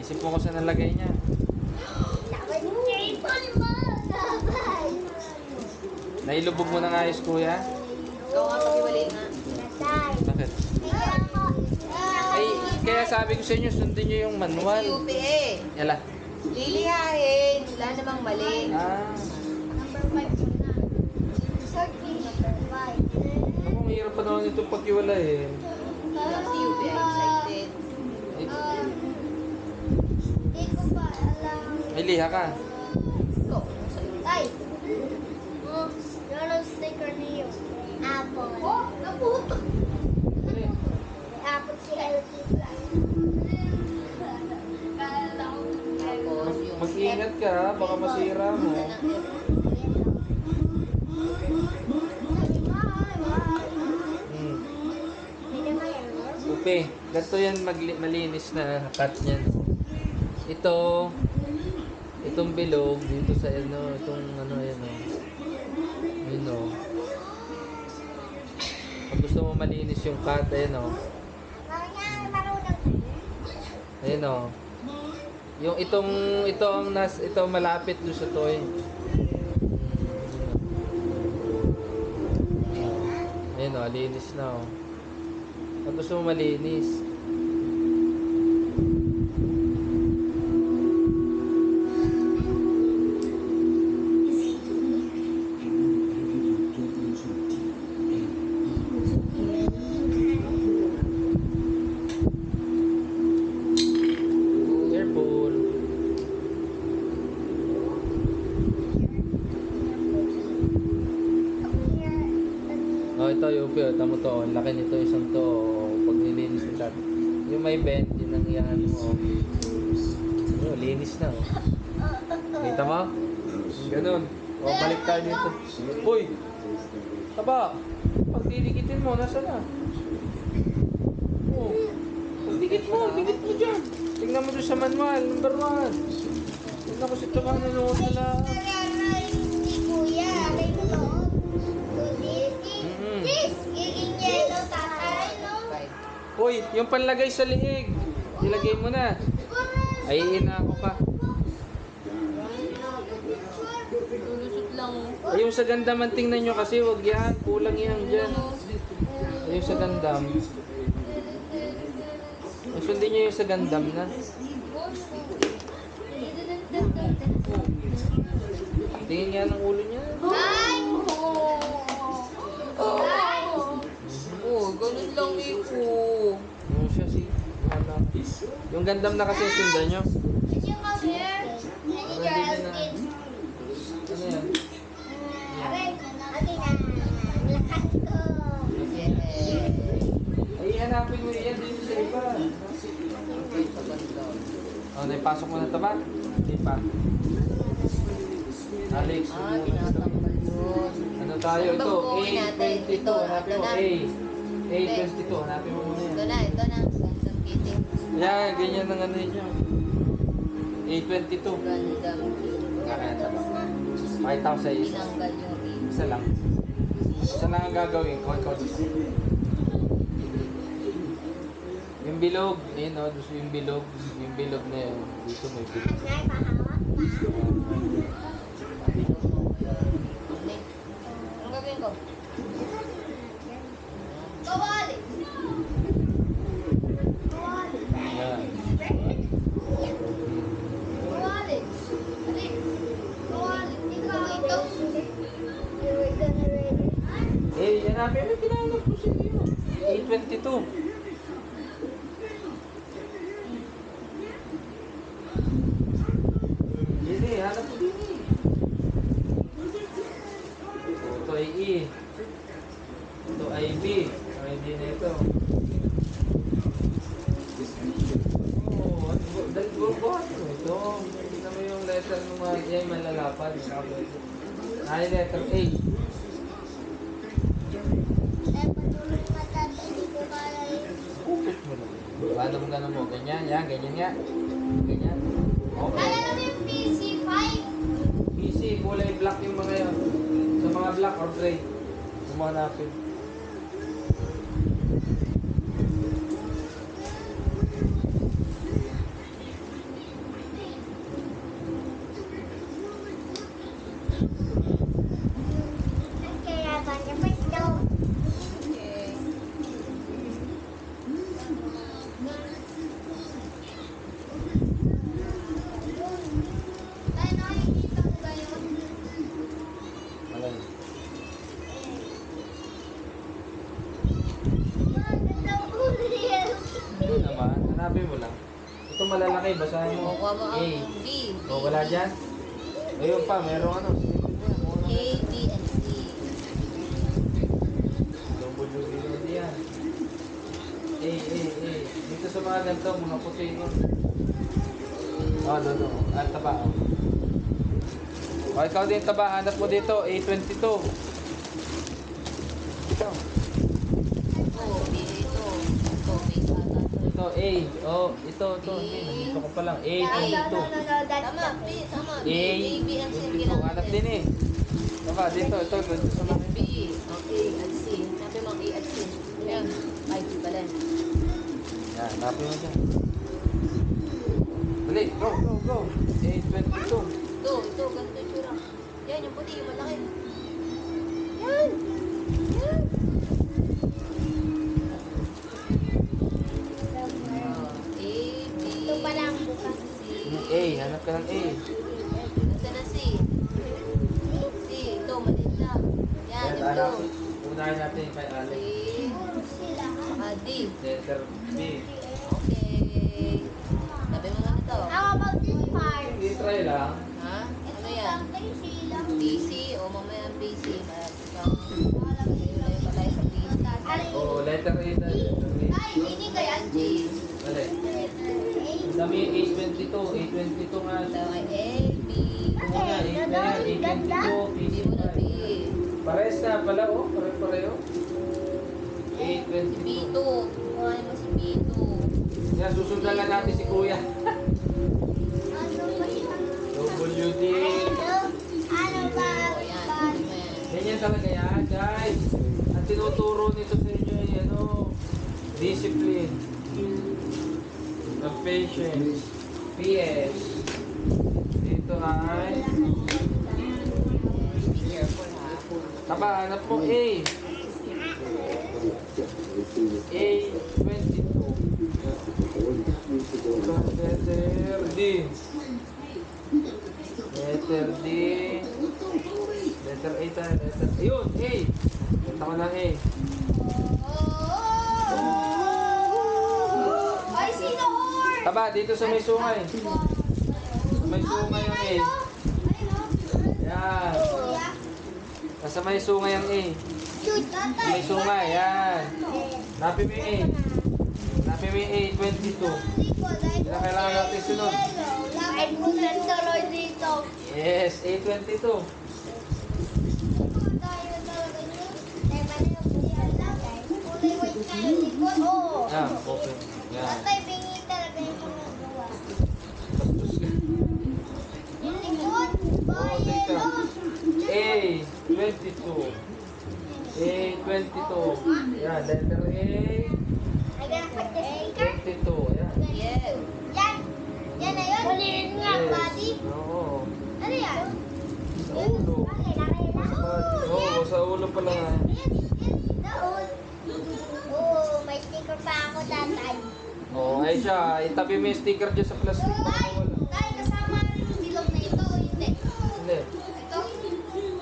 Isipin ko saan nalagay niya. Nailubog mo na nga ayos, kuya? Ikaw nga pag-iwalay nga. Bakit? Ay, kaya sabi ko sa inyo, sundin nyo yung manual. Ay, si UPA. Yala. Lilihain. Wala namang mali. Ah. Ako, mahirap pa naman itong pagkiwala eh. Si UPA excited. Ay, liha ka. Ikaw, ano sa'yo? Apple. Oh, naputo. Dali. Apple si Helky. Tapos yung Mag-iingat ka ha, baka masira mo. Hmm. Upe, ganito yan malinis na cut niyan. Itong bilog dito sa ano, itong ano yan o. Yun o. Pag gusto mo malinis yung cut, ayan o. Ayan o. Yung ito malapit doon sa toy. Ayan o, linis na o. Pag gusto mo malinis. Careful. Oh, ito yung upi. Tamo to. Ang laki nito isang to. Pag nilinis nila. Yung may bend, yun ang iyan mo. Oh, linis na. Oh. Kita mo? Ganun. O, balik tayo dito. Uy! Taba! Pag didikitin mo, nasa na? Oh. Pag dikit mo dyan. Tingnan mo doon sa manual, number 1. Tingnan ko si Taba nanonood na lang. Uy, yung panlagay sa liig. Ilagay mo na. Ay, ina ako pa. Lulusot lang. Ay, yung sa gandaman, tingnan nyo kasi, wag yan. Kulang yan dyan. Ay, yung sa gandam. Ay, sundin nyo yung sa gandam na. Tingin nga ng ulo niya. Oh, ganun lang iko. Yung siya si... Ano. Yung gandam na kasi sundan nyo. Ano yan? Ay, hanapin mo yan dito sa iba. Okay, sa ganda. Oh, naipasok mo na ito ba? Hindi pa. Alex, Ah, tinatanggal yun. ano tayo? Ano bang Ito, buuin natin? A22. Ito, Hanapin mo. ito na. A22. Hanapin mo muna Ito yan. na, ito na. Gandang kitty. Yan, ganyan ang ano yun. A22. Gandang Nakakita ba? Pakita ko sa iyo. tinanggal yung ring. Isa lang. Isa lang ang gagawin ko. Ikaw dito. Yung bilog. Ayun o. Gusto yung bilog. Yung bilog na yun. Dito may bilog. Ang gagawin ko? Yan. Eh, hanapin mo. Pinanap ko sa iyo. A22. Hindi, hanap ko din eh. Ito ay E. Ito ay B. Ay, hindi na ito. Oo, dahil buhat mo ito. Tignan mo yung letter ng mga yan, malalapad. Ay, letter A. Upit mo lang. Paano mo gano'n mo? Ganyan, yan, ganyan nga. Ganyan. Okay. PC, kulay black yung mga yun. Sa mga black or gray. Yung mga hanapin. Hanapin mo lang. Ito malalaki, basahin mo. Kuha mo A. ang B. O, wala dyan? Ayun pa, merong ano. Sige, kuha mo A, na. B, and C. WD yan. A. Dito sa mga ganito, mga puti yun. Oh, dodo. At taba. O, ikaw din taba. Hanap mo dito. A22. Ito. Ito, B, ito. Ito, B, ata. Ito, A. Oh, ito. Hindi, nandito ko pa lang. A22. Tama, B, tama. B, A, B, and C. A22. Hanap din eh. Taba, dito. Ito, dito sa mga. B, ang A, and C. Sabi mo ang A, and C. Ayan, 5 pala. Yan, hanapin mo dyan. Dali, go. A22. Ito, ganito yung tsura. Yan, yung puti, yung malaki. Yan! Yan! A, B, Ito pala ang bukas. C. A, hanap ka ng A. Nasaan na C? C, ito, maliit lang. Yan, yung blue. Unahin natin kay C, Alex. Sila. saka D. Letter B. Okay. Sabi mo nga ito. How about this part? Sige, try lang. Ha? Ano yan? Something sila. PC o mamaya ang PC. Malayo pa tayo sa PC. Oo, letter A tayo. Letter A. Ay, hindi kaya G. Dali. Ang dami yung A22. A22 nga Ito siya. ay A, B. Ito muna, A na yan. A22, Hindi mo na B. PC5. Pares na pala, oh. Pare-pareho. Si A22. B2. Kuhanin mo si B2. Yan, susundan lang natin si Kuya. Ano ba siya? WD. Ano ba? O yan. Sabi mo yan. Ganyan talaga yan, guys. Ang tinuturo nito sa inyo ay ano, discipline. Ng patience. PS. Dito ay Be careful ha. taba, hanap mo A. A22. Letter D. Letter D. Letter A tayo. Letter ayun, A. Punta ko ng A. Ay, sino or? Taba, dito sa may sungay. Sa may sungay ang A. Yan. Nasa may sungay ang A. Sa may sungay, yan. Napin mo yung A. Napin mo yung A22. Yan kailangan natin sunod. Ay, bulan tuloy dito. Yes, A22. Tayo talaga yun. Teka na yung bulan lang. Kulay white na yung likod. Oo. Yan, okay. Yan. Tatay, bingi talaga yung mga gawa. Bastos ka. Yung likod, Oo, teka. yellow. A22. A22. Yan, letter A. Ay, ganapag na sticker. 22. Yan. Yes. Yan. Yan na yun. Huliin nga, buddy. Oo. Ano yan? Sa ulo. Bakit? Nakailan? Oo, sa ulo pala nga. Doon. Oo, may sticker pa ako tatay. Oo, ay siya. Itabi mo yung sticker dyan sa plastic. Baka wala. Tay, kasama rin yung bilog na ito o hindi? Hindi. Ito?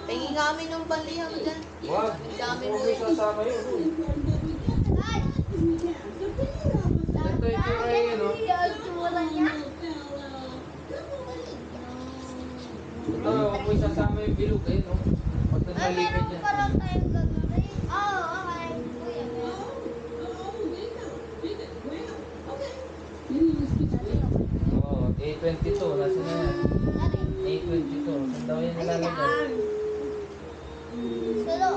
Tingin kami ng balihan dyan. Wag. Dami mo Huwag mo sasama yun. Tay! Ito yung tsura yun, no? Yung tsura niya. Ito, huwag mo sasama yung bilog. Ayun, no? Pag Ay, naglalipid meron yan. pa lang tayong gagawin. Oo, okay. Kuya, Oo, A22. Nasa na yan? Ano? A22. Saan daw yan Ay, nilalagay? yan. Sulo.